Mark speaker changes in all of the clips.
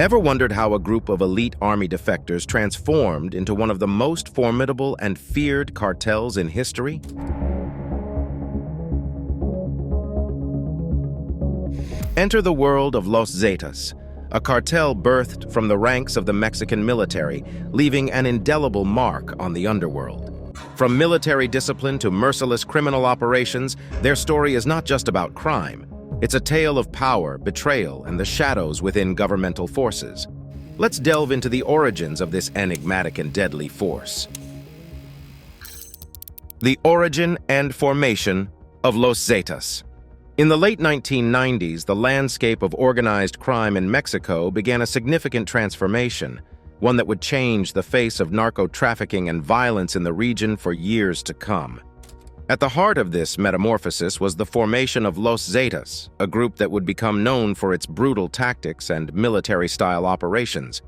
Speaker 1: Ever wondered how a group of elite army defectors transformed into one of the most formidable and feared cartels in history? Enter the world of Los Zetas, a cartel birthed from the ranks of the Mexican military, leaving an indelible mark on the underworld. From military discipline to merciless criminal operations, their story is not just about crime. It's a tale of power, betrayal, and the shadows within governmental forces. Let's delve into the origins of this enigmatic and deadly force. The origin and formation of Los Zetas. In the late 1990s, the landscape of organized crime in Mexico began a significant transformation, one that would change the face of narco-trafficking and violence in the region for years to come. At the heart of this metamorphosis was the formation of Los Zetas, a group that would become known for its brutal tactics and military-style operations.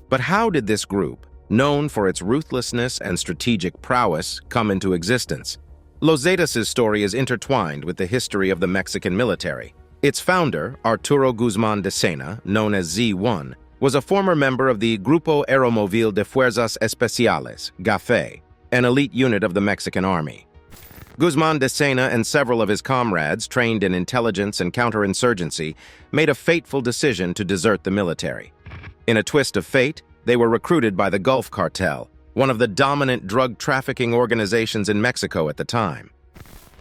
Speaker 1: But how did this group, known for its ruthlessness and strategic prowess, come into existence? Los Zetas' story is intertwined with the history of the Mexican military. Its founder, Arturo Guzmán de Sena, known as Z1, was a former member of the Grupo Aeromóvil de Fuerzas Especiales, GAFE, an elite unit of the Mexican army. Guzmán de Sena and several of his comrades, trained in intelligence and counterinsurgency, made a fateful decision to desert the military. In a twist of fate, they were recruited by the Gulf Cartel, one of the dominant drug trafficking organizations in Mexico at the time.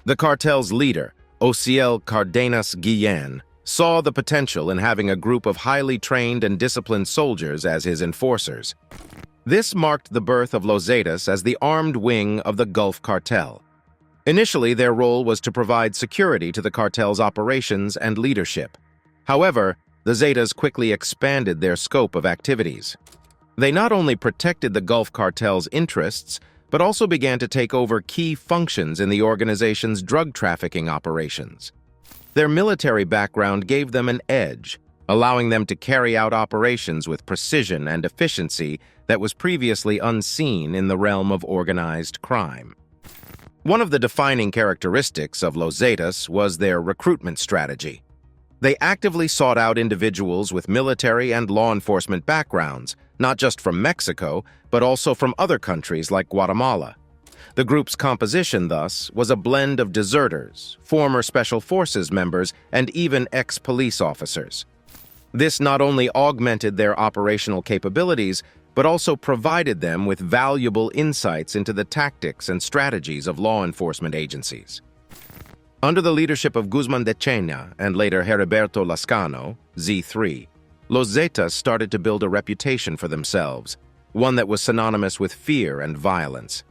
Speaker 1: The cartel's leader, Ociel Cardenas Guillén, saw the potential in having a group of highly trained and disciplined soldiers as his enforcers. This marked the birth of Los Zetas as the armed wing of the Gulf Cartel. Initially, their role was to provide security to the cartel's operations and leadership. However, the Zetas quickly expanded their scope of activities. They not only protected the Gulf Cartel's interests, but also began to take over key functions in the organization's drug trafficking operations. Their military background gave them an edge, allowing them to carry out operations with precision and efficiency that was previously unseen in the realm of organized crime. One of the defining characteristics of Los Zetas was their recruitment strategy. They actively sought out individuals with military and law enforcement backgrounds, not just from Mexico, but also from other countries like Guatemala. The group's composition, thus, was a blend of deserters, former Special Forces members, and even ex-police officers. This not only augmented their operational capabilities, but also provided them with valuable insights into the tactics and strategies of law enforcement agencies. Under the leadership of Guzmán de Sena and later Heriberto Lascano, Z3, Los Zetas started to build a reputation for themselves, one that was synonymous with fear and violence.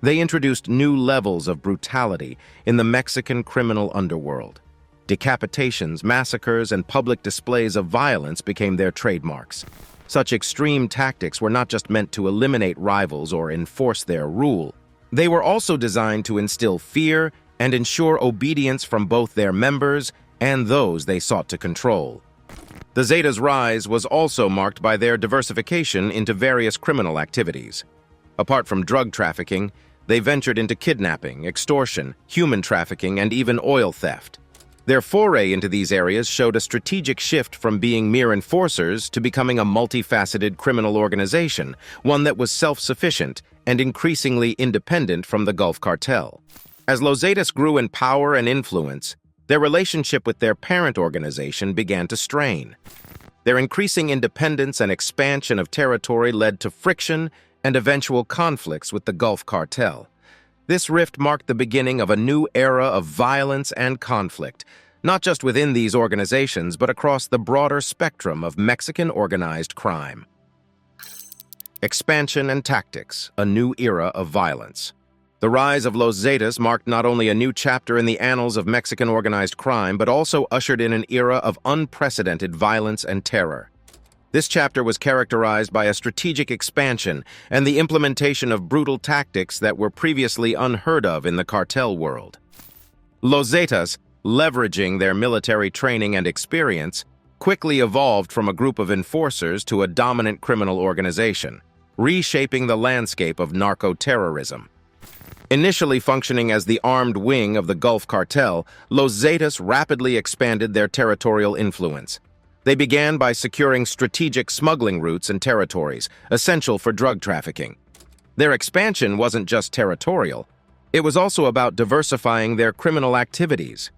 Speaker 1: They introduced new levels of brutality in the Mexican criminal underworld. Decapitations, massacres, and public displays of violence became their trademarks. Such extreme tactics were not just meant to eliminate rivals or enforce their rule. They were also designed to instill fear and ensure obedience from both their members and those they sought to control. The Zetas' rise was also marked by their diversification into various criminal activities. Apart from drug trafficking, they ventured into kidnapping, extortion, human trafficking, and even oil theft. Their foray into these areas showed a strategic shift from being mere enforcers to becoming a multifaceted criminal organization, one that was self-sufficient and increasingly independent from the Gulf Cartel. As Los Zetas grew in power and influence, their relationship with their parent organization began to strain. Their increasing independence and expansion of territory led to friction and eventual conflicts with the Gulf Cartel. This rift marked the beginning of a new era of violence and conflict, not just within these organizations, but across the broader spectrum of Mexican organized crime. Expansion and tactics, a new era of violence. The rise of Los Zetas marked not only a new chapter in the annals of Mexican organized crime, but also ushered in an era of unprecedented violence and terror. This chapter was characterized by a strategic expansion and the implementation of brutal tactics that were previously unheard of in the cartel world. Los Zetas, leveraging their military training and experience, quickly evolved from a group of enforcers to a dominant criminal organization, reshaping the landscape of narco-terrorism. Initially functioning as the armed wing of the Gulf Cartel, Los Zetas rapidly expanded their territorial influence. They began by securing strategic smuggling routes and territories, essential for drug trafficking. Their expansion wasn't just territorial. It was also about diversifying their criminal activities.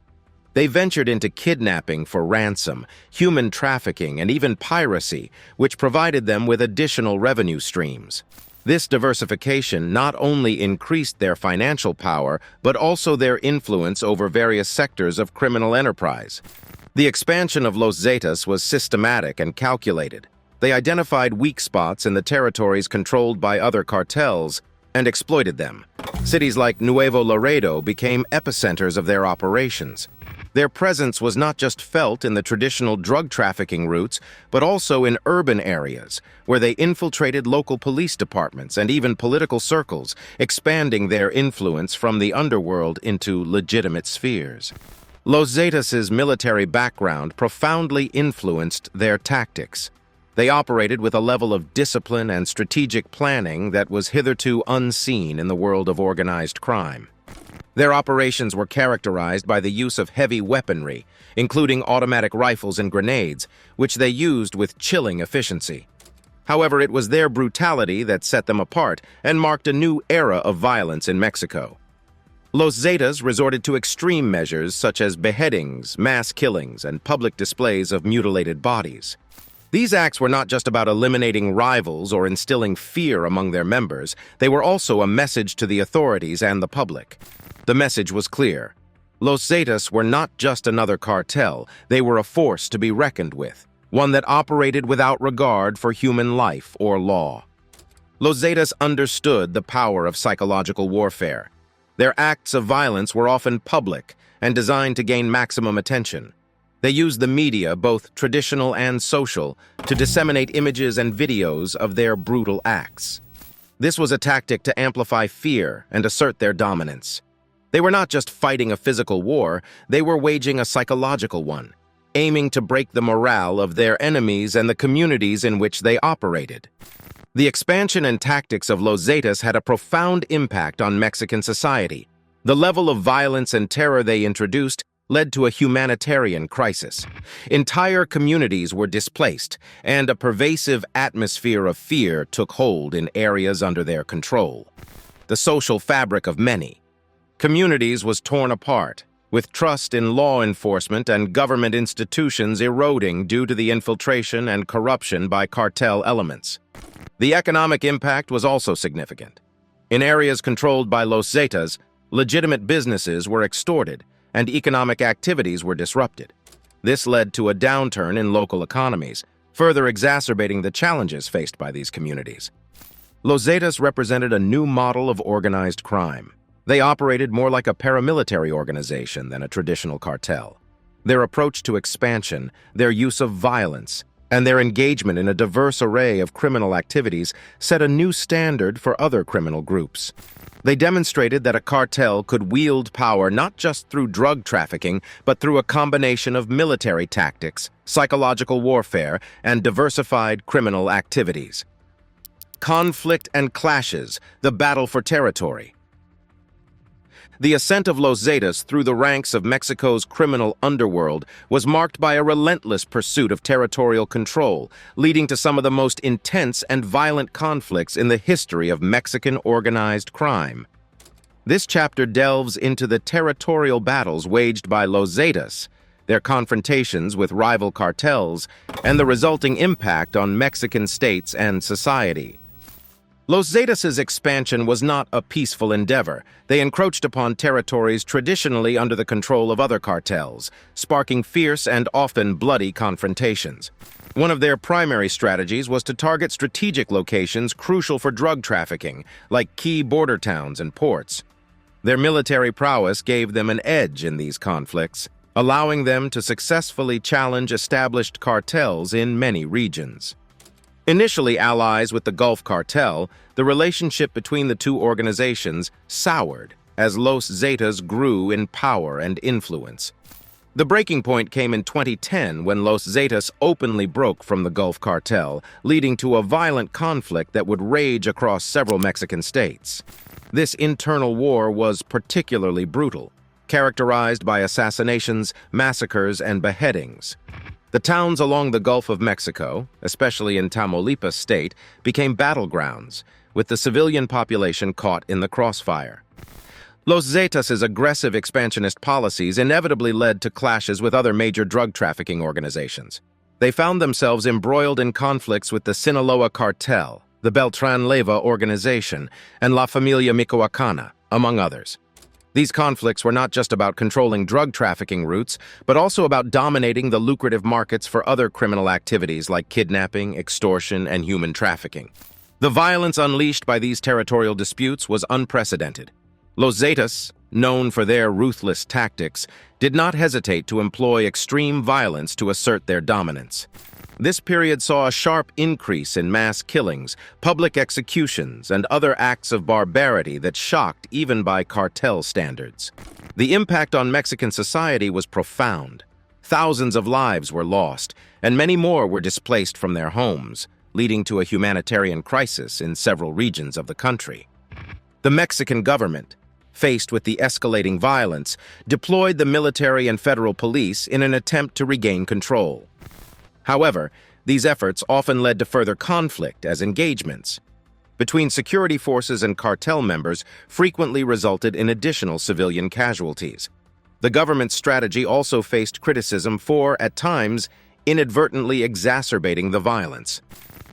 Speaker 1: They ventured into kidnapping for ransom, human trafficking, and even piracy, which provided them with additional revenue streams. This diversification not only increased their financial power, but also their influence over various sectors of criminal enterprise. The expansion of Los Zetas was systematic and calculated. They identified weak spots in the territories controlled by other cartels and exploited them. Cities like Nuevo Laredo became epicenters of their operations. Their presence was not just felt in the traditional drug trafficking routes, but also in urban areas, where they infiltrated local police departments and even political circles, expanding their influence from the underworld into legitimate spheres. Los Zetas' military background profoundly influenced their tactics. They operated with a level of discipline and strategic planning that was hitherto unseen in the world of organized crime. Their operations were characterized by the use of heavy weaponry, including automatic rifles and grenades, which they used with chilling efficiency. However, it was their brutality that set them apart and marked a new era of violence in Mexico. Los Zetas resorted to extreme measures such as beheadings, mass killings, and public displays of mutilated bodies. These acts were not just about eliminating rivals or instilling fear among their members, they were also a message to the authorities and the public. The message was clear. Los Zetas were not just another cartel, they were a force to be reckoned with, one that operated without regard for human life or law. Los Zetas understood the power of psychological warfare. Their acts of violence were often public and designed to gain maximum attention. They used the media, both traditional and social, to disseminate images and videos of their brutal acts. This was a tactic to amplify fear and assert their dominance. They were not just fighting a physical war, they were waging a psychological one, aiming to break the morale of their enemies and the communities in which they operated. The expansion and tactics of Los Zetas had a profound impact on Mexican society. The level of violence and terror they introduced led to a humanitarian crisis. Entire communities were displaced, and a pervasive atmosphere of fear took hold in areas under their control. The social fabric of many communities was torn apart, with trust in law enforcement and government institutions eroding due to the infiltration and corruption by cartel elements. The economic impact was also significant. In areas controlled by Los Zetas, legitimate businesses were extorted, and economic activities were disrupted. This led to a downturn in local economies, further exacerbating the challenges faced by these communities. Los Zetas represented a new model of organized crime. They operated more like a paramilitary organization than a traditional cartel. Their approach to expansion, their use of violence, and their engagement in a diverse array of criminal activities set a new standard for other criminal groups. They demonstrated that a cartel could wield power not just through drug trafficking, but through a combination of military tactics, psychological warfare, and diversified criminal activities. Conflict and clashes, the battle for territory. The ascent of Los Zetas through the ranks of Mexico's criminal underworld was marked by a relentless pursuit of territorial control, leading to some of the most intense and violent conflicts in the history of Mexican organized crime. This chapter delves into the territorial battles waged by Los Zetas, their confrontations with rival cartels, and the resulting impact on Mexican states and society. Los Zetas' expansion was not a peaceful endeavor. They encroached upon territories traditionally under the control of other cartels, sparking fierce and often bloody confrontations. One of their primary strategies was to target strategic locations crucial for drug trafficking, like key border towns and ports. Their military prowess gave them an edge in these conflicts, allowing them to successfully challenge established cartels in many regions. Initially allies with the Gulf Cartel, the relationship between the two organizations soured as Los Zetas grew in power and influence. The breaking point came in 2010 when Los Zetas openly broke from the Gulf Cartel, leading to a violent conflict that would rage across several Mexican states. This internal war was particularly brutal, characterized by assassinations, massacres, and beheadings. The towns along the Gulf of Mexico, especially in Tamaulipas state, became battlegrounds, with the civilian population caught in the crossfire. Los Zetas' aggressive expansionist policies inevitably led to clashes with other major drug trafficking organizations. They found themselves embroiled in conflicts with the Sinaloa Cartel, the Beltran Leyva organization, and La Familia Michoacana, among others. These conflicts were not just about controlling drug trafficking routes, but also about dominating the lucrative markets for other criminal activities like kidnapping, extortion, and human trafficking. The violence unleashed by these territorial disputes was unprecedented. Los Zetas, known for their ruthless tactics, did not hesitate to employ extreme violence to assert their dominance. This period saw a sharp increase in mass killings, public executions, and other acts of barbarity that shocked even by cartel standards. The impact on Mexican society was profound. Thousands of lives were lost, and many more were displaced from their homes, leading to a humanitarian crisis in several regions of the country. The Mexican government, faced with the escalating violence, deployed the military and federal police in an attempt to regain control. However, these efforts often led to further conflict as engagements between security forces and cartel members frequently resulted in additional civilian casualties. The government's strategy also faced criticism for, at times, inadvertently exacerbating the violence.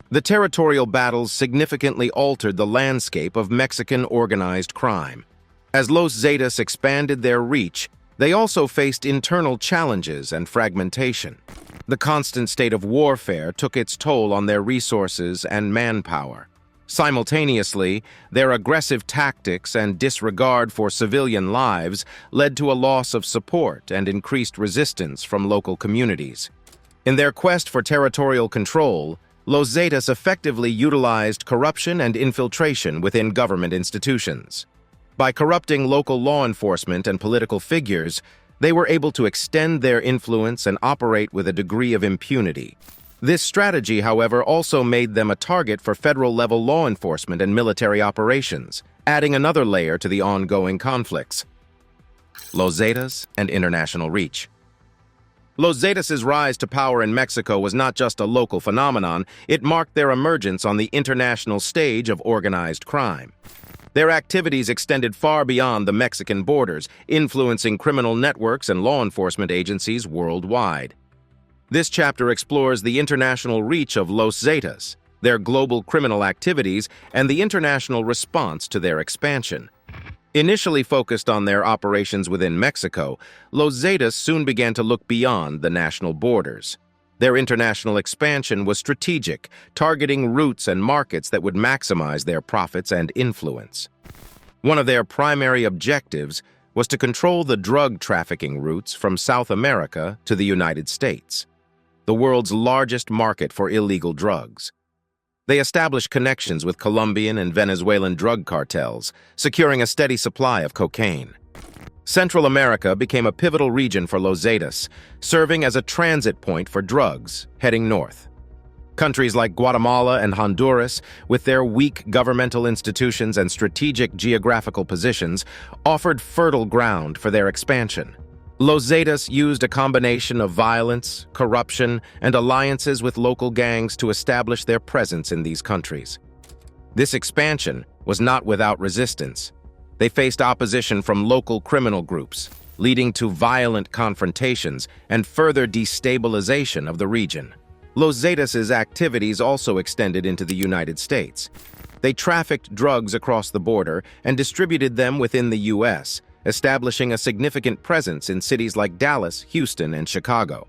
Speaker 1: The territorial battles significantly altered the landscape of Mexican organized crime. As Los Zetas expanded their reach, they also faced internal challenges and fragmentation. The constant state of warfare took its toll on their resources and manpower. Simultaneously, their aggressive tactics and disregard for civilian lives led to a loss of support and increased resistance from local communities. In their quest for territorial control, Los Zetas effectively utilized corruption and infiltration within government institutions. By corrupting local law enforcement and political figures, they were able to extend their influence and operate with a degree of impunity. This strategy, however, also made them a target for federal-level law enforcement and military operations, adding another layer to the ongoing conflicts. Los Zetas and international reach. Los Zetas' rise to power in Mexico was not just a local phenomenon, it marked their emergence on the international stage of organized crime. Their activities extended far beyond the Mexican borders, influencing criminal networks and law enforcement agencies worldwide. This chapter explores the international reach of Los Zetas, their global criminal activities, and the international response to their expansion. Initially focused on their operations within Mexico, Los Zetas soon began to look beyond the national borders. Their international expansion was strategic, targeting routes and markets that would maximize their profits and influence. One of their primary objectives was to control the drug trafficking routes from South America to the United States, the world's largest market for illegal drugs. They established connections with Colombian and Venezuelan drug cartels, securing a steady supply of cocaine. Central America became a pivotal region for Los Zetas, serving as a transit point for drugs heading north. Countries like Guatemala and Honduras, with their weak governmental institutions and strategic geographical positions, offered fertile ground for their expansion. Los Zetas used a combination of violence, corruption, and alliances with local gangs to establish their presence in these countries. This expansion was not without resistance. They faced opposition from local criminal groups, leading to violent confrontations and further destabilization of the region. Los Zetas' activities also extended into the United States. They trafficked drugs across the border and distributed them within the U.S., establishing a significant presence in cities like Dallas, Houston, and Chicago.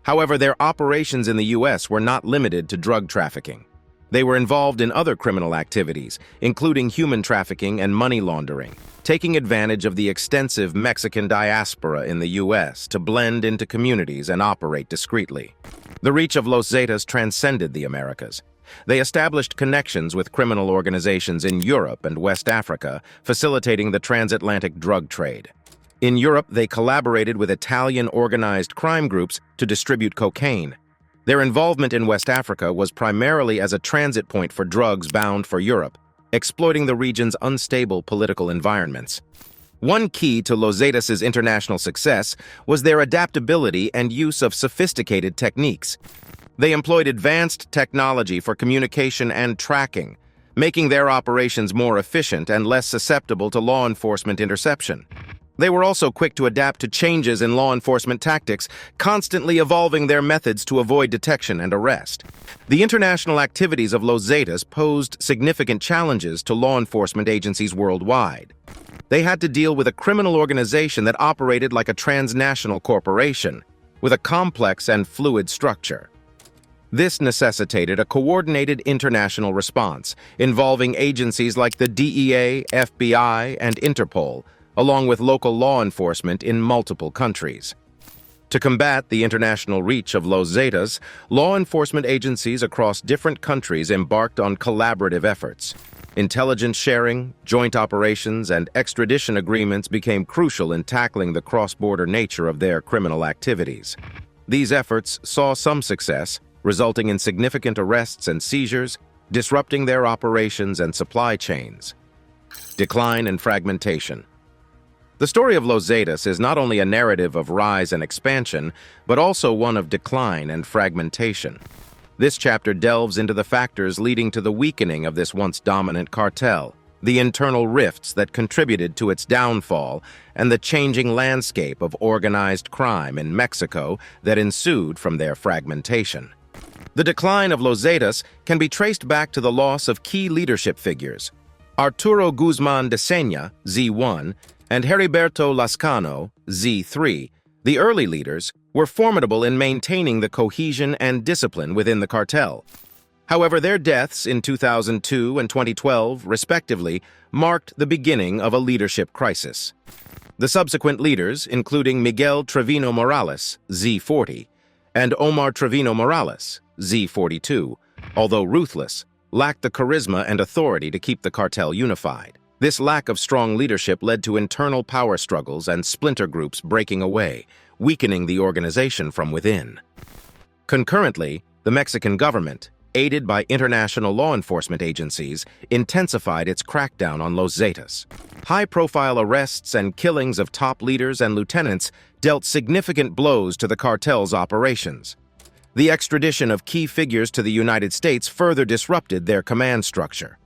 Speaker 1: However, their operations in the U.S. were not limited to drug trafficking. They were involved in other criminal activities, including human trafficking and money laundering, taking advantage of the extensive Mexican diaspora in the U.S. to blend into communities and operate discreetly. The reach of Los Zetas transcended the Americas. They established connections with criminal organizations in Europe and West Africa, facilitating the transatlantic drug trade. In Europe, they collaborated with Italian organized crime groups to distribute cocaine. Their involvement in West Africa was primarily as a transit point for drugs bound for Europe, exploiting the region's unstable political environments. One key to Los Zetas' international success was their adaptability and use of sophisticated techniques. They employed advanced technology for communication and tracking, making their operations more efficient and less susceptible to law enforcement interception. They were also quick to adapt to changes in law enforcement tactics, constantly evolving their methods to avoid detection and arrest. The international activities of Los Zetas posed significant challenges to law enforcement agencies worldwide. They had to deal with a criminal organization that operated like a transnational corporation, with a complex and fluid structure. This necessitated a coordinated international response, involving agencies like the DEA, FBI, and Interpol, along with local law enforcement in multiple countries. To combat the international reach of Los Zetas, law enforcement agencies across different countries embarked on collaborative efforts. Intelligence sharing, joint operations, and extradition agreements became crucial in tackling the cross-border nature of their criminal activities. These efforts saw some success, resulting in significant arrests and seizures, disrupting their operations and supply chains. Decline and fragmentation. The story of Los Zetas is not only a narrative of rise and expansion, but also one of decline and fragmentation. This chapter delves into the factors leading to the weakening of this once dominant cartel, the internal rifts that contributed to its downfall, and the changing landscape of organized crime in Mexico that ensued from their fragmentation. The decline of Los Zetas can be traced back to the loss of key leadership figures. Arturo Guzman de Seña, Z1, and Heriberto Lascano, Z3, the early leaders, were formidable in maintaining the cohesion and discipline within the cartel. However, their deaths in 2002 and 2012, respectively, marked the beginning of a leadership crisis. The subsequent leaders, including Miguel Trevino Morales, Z40, and Omar Trevino Morales, Z42, although ruthless, lacked the charisma and authority to keep the cartel unified. This lack of strong leadership led to internal power struggles and splinter groups breaking away, weakening the organization from within. Concurrently, the Mexican government, aided by international law enforcement agencies, intensified its crackdown on Los Zetas. High-profile arrests and killings of top leaders and lieutenants dealt significant blows to the cartel's operations. The extradition of key figures to the United States further disrupted their command structure.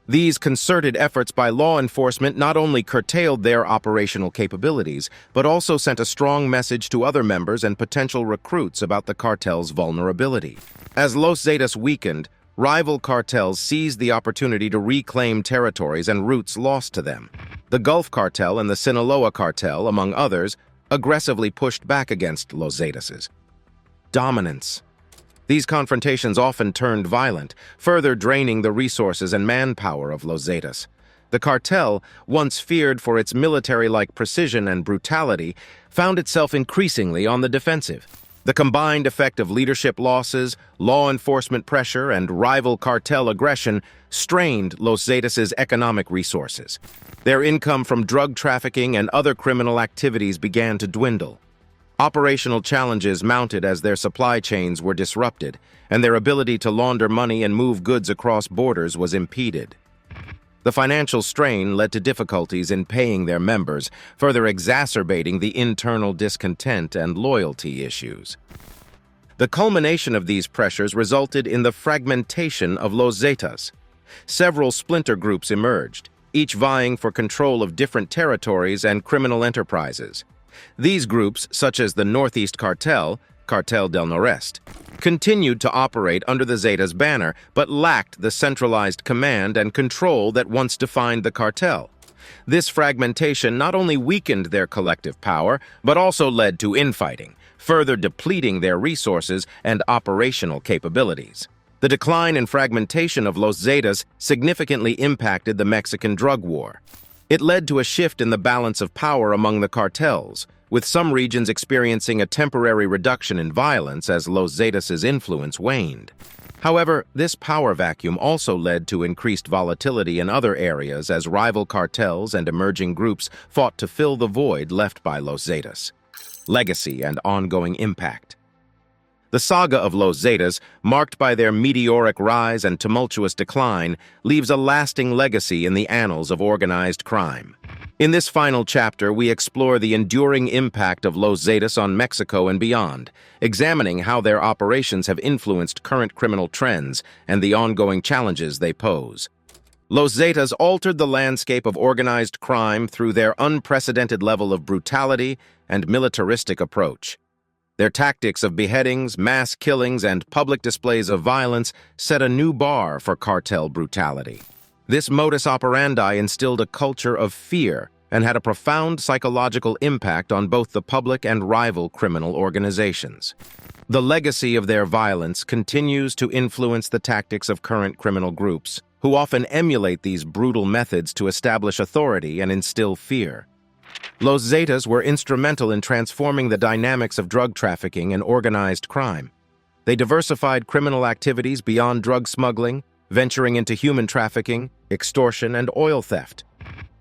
Speaker 1: These concerted efforts by law enforcement not only curtailed their operational capabilities, but also sent a strong message to other members and potential recruits about the cartel's vulnerability. As Los Zetas weakened, rival cartels seized the opportunity to reclaim territories and routes lost to them. The Gulf Cartel and the Sinaloa Cartel, among others, aggressively pushed back against Los Zetas' dominance. These confrontations often turned violent, further draining the resources and manpower of Los Zetas. The cartel, once feared for its military-like precision and brutality, found itself increasingly on the defensive. The combined effect of leadership losses, law enforcement pressure, and rival cartel aggression strained Los Zetas' economic resources. Their income from drug trafficking and other criminal activities began to dwindle. Operational challenges mounted as their supply chains were disrupted, and their ability to launder money and move goods across borders was impeded. The financial strain led to difficulties in paying their members, further exacerbating the internal discontent and loyalty issues. The culmination of these pressures resulted in the fragmentation of Los Zetas. Several splinter groups emerged, each vying for control of different territories and criminal enterprises. These groups, such as the Northeast Cartel, Cartel del Noreste, continued to operate under the Zetas banner, but lacked the centralized command and control that once defined the cartel. This fragmentation not only weakened their collective power, but also led to infighting, further depleting their resources and operational capabilities. The decline and fragmentation of Los Zetas significantly impacted the Mexican drug war. It led to a shift in the balance of power among the cartels, with some regions experiencing a temporary reduction in violence as Los Zetas' influence waned. However, this power vacuum also led to increased volatility in other areas as rival cartels and emerging groups fought to fill the void left by Los Zetas. Legacy and ongoing impact. The saga of Los Zetas, marked by their meteoric rise and tumultuous decline, leaves a lasting legacy in the annals of organized crime. In this final chapter, we explore the enduring impact of Los Zetas on Mexico and beyond, examining how their operations have influenced current criminal trends and the ongoing challenges they pose. Los Zetas altered the landscape of organized crime through their unprecedented level of brutality and militaristic approach. Their tactics of beheadings, mass killings, and public displays of violence set a new bar for cartel brutality. This modus operandi instilled a culture of fear and had a profound psychological impact on both the public and rival criminal organizations. The legacy of their violence continues to influence the tactics of current criminal groups, who often emulate these brutal methods to establish authority and instill fear. Los Zetas were instrumental in transforming the dynamics of drug trafficking and organized crime. They diversified criminal activities beyond drug smuggling, venturing into human trafficking, extortion, and oil theft.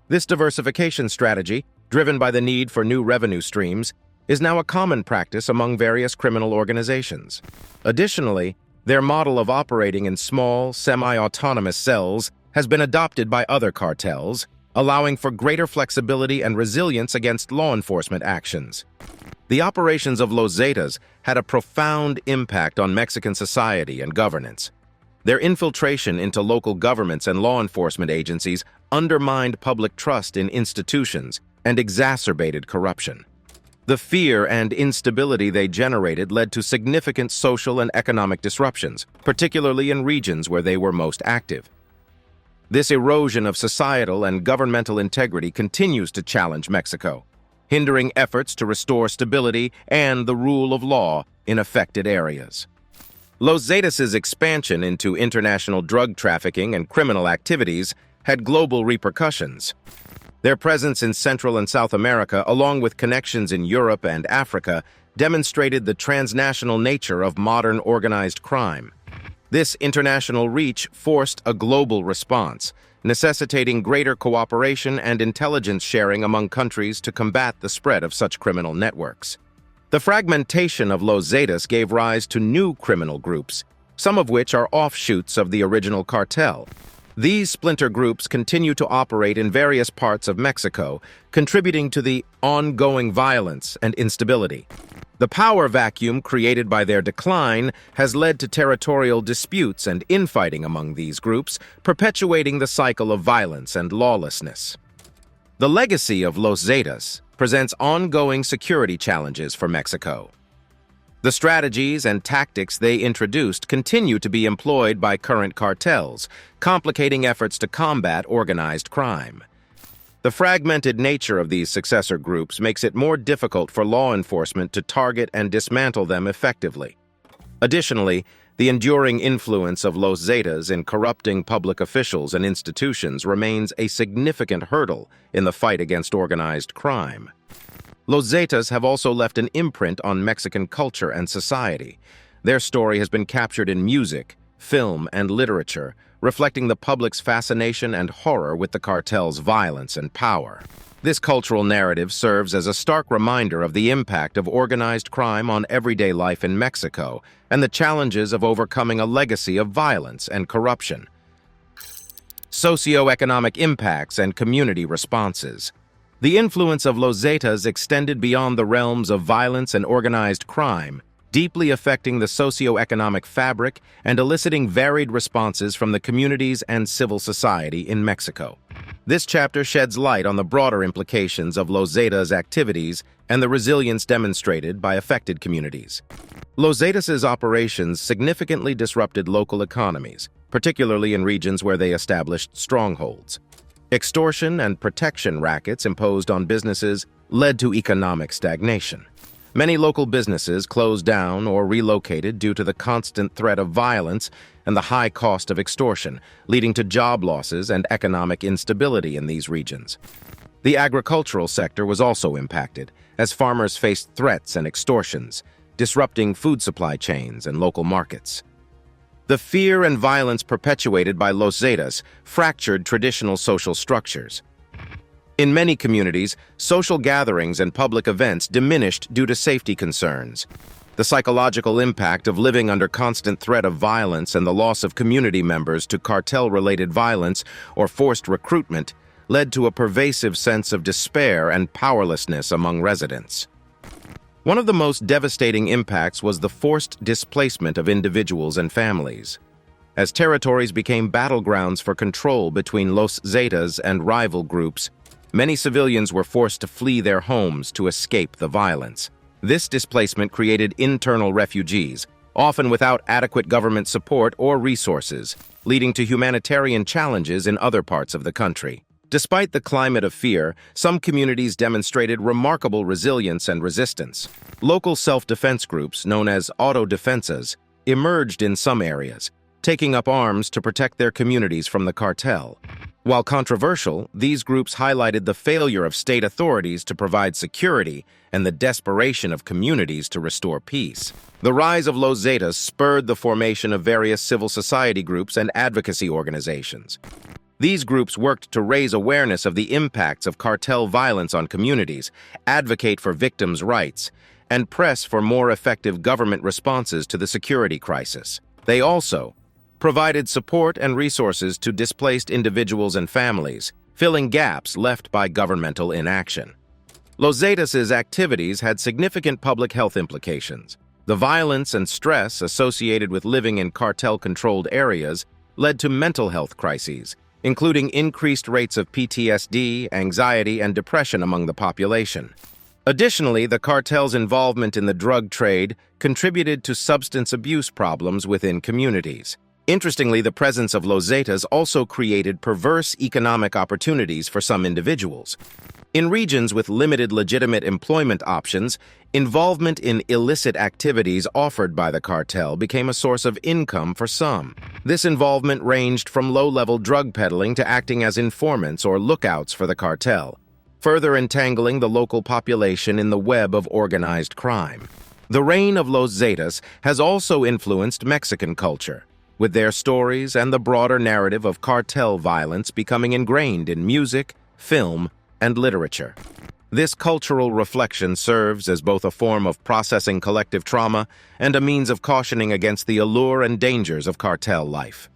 Speaker 1: This diversification strategy, driven by the need for new revenue streams, is now a common practice among various criminal organizations. Additionally, their model of operating in small, semi-autonomous cells has been adopted by other cartels, allowing for greater flexibility and resilience against law enforcement actions. The operations of Los Zetas had a profound impact on Mexican society and governance. Their infiltration into local governments and law enforcement agencies undermined public trust in institutions and exacerbated corruption. The fear and instability they generated led to significant social and economic disruptions, particularly in regions where they were most active. This erosion of societal and governmental integrity continues to challenge Mexico, hindering efforts to restore stability and the rule of law in affected areas. Los Zetas' expansion into international drug trafficking and criminal activities had global repercussions. Their presence in Central and South America, along with connections in Europe and Africa, demonstrated the transnational nature of modern organized crime. This international reach forced a global response, necessitating greater cooperation and intelligence sharing among countries to combat the spread of such criminal networks. The fragmentation of Los Zetas gave rise to new criminal groups, some of which are offshoots of the original cartel. These splinter groups continue to operate in various parts of Mexico, contributing to the ongoing violence and instability. The power vacuum created by their decline has led to territorial disputes and infighting among these groups, perpetuating the cycle of violence and lawlessness. The legacy of Los Zetas presents ongoing security challenges for Mexico. The strategies and tactics they introduced continue to be employed by current cartels, complicating efforts to combat organized crime. The fragmented nature of these successor groups makes it more difficult for law enforcement to target and dismantle them effectively. Additionally, the enduring influence of Los Zetas in corrupting public officials and institutions remains a significant hurdle in the fight against organized crime. Los Zetas have also left an imprint on Mexican culture and society. Their story has been captured in music, film, and literature, reflecting the public's fascination and horror with the cartel's violence and power. This cultural narrative serves as a stark reminder of the impact of organized crime on everyday life in Mexico and the challenges of overcoming a legacy of violence and corruption. Socioeconomic impacts and community responses. The influence of Los Zetas extended beyond the realms of violence and organized crime, deeply affecting the socioeconomic fabric and eliciting varied responses from the communities and civil society in Mexico. This chapter sheds light on the broader implications of Los Zetas' activities and the resilience demonstrated by affected communities. Los Zetas' operations significantly disrupted local economies, particularly in regions where they established strongholds. Extortion and protection rackets imposed on businesses led to economic stagnation. Many local businesses closed down or relocated due to the constant threat of violence and the high cost of extortion, leading to job losses and economic instability in these regions. The agricultural sector was also impacted, as farmers faced threats and extortions, disrupting food supply chains and local markets. The fear and violence perpetuated by Los Zetas fractured traditional social structures. In many communities, social gatherings and public events diminished due to safety concerns. The psychological impact of living under constant threat of violence and the loss of community members to cartel-related violence or forced recruitment led to a pervasive sense of despair and powerlessness among residents. One of the most devastating impacts was the forced displacement of individuals and families. As territories became battlegrounds for control between Los Zetas and rival groups, many civilians were forced to flee their homes to escape the violence. This displacement created internal refugees, often without adequate government support or resources, leading to humanitarian challenges in other parts of the country. Despite the climate of fear, some communities demonstrated remarkable resilience and resistance. Local self-defense groups, known as autodefensas, emerged in some areas, taking up arms to protect their communities from the cartel. While controversial, these groups highlighted the failure of state authorities to provide security and the desperation of communities to restore peace. The rise of Los Zetas spurred the formation of various civil society groups and advocacy organizations. These groups worked to raise awareness of the impacts of cartel violence on communities, advocate for victims' rights, and press for more effective government responses to the security crisis. They also provided support and resources to displaced individuals and families, filling gaps left by governmental inaction. Los Zetas' activities had significant public health implications. The violence and stress associated with living in cartel-controlled areas led to mental health crises, including increased rates of PTSD, anxiety, and depression among the population. Additionally, the cartel's involvement in the drug trade contributed to substance abuse problems within communities. Interestingly, the presence of Los Zetas also created perverse economic opportunities for some individuals. In regions with limited legitimate employment options, involvement in illicit activities offered by the cartel became a source of income for some. This involvement ranged from low-level drug peddling to acting as informants or lookouts for the cartel, further entangling the local population in the web of organized crime. The reign of Los Zetas has also influenced Mexican culture, with their stories and the broader narrative of cartel violence becoming ingrained in music, film, and literature. This cultural reflection serves as both a form of processing collective trauma and a means of cautioning against the allure and dangers of cartel life.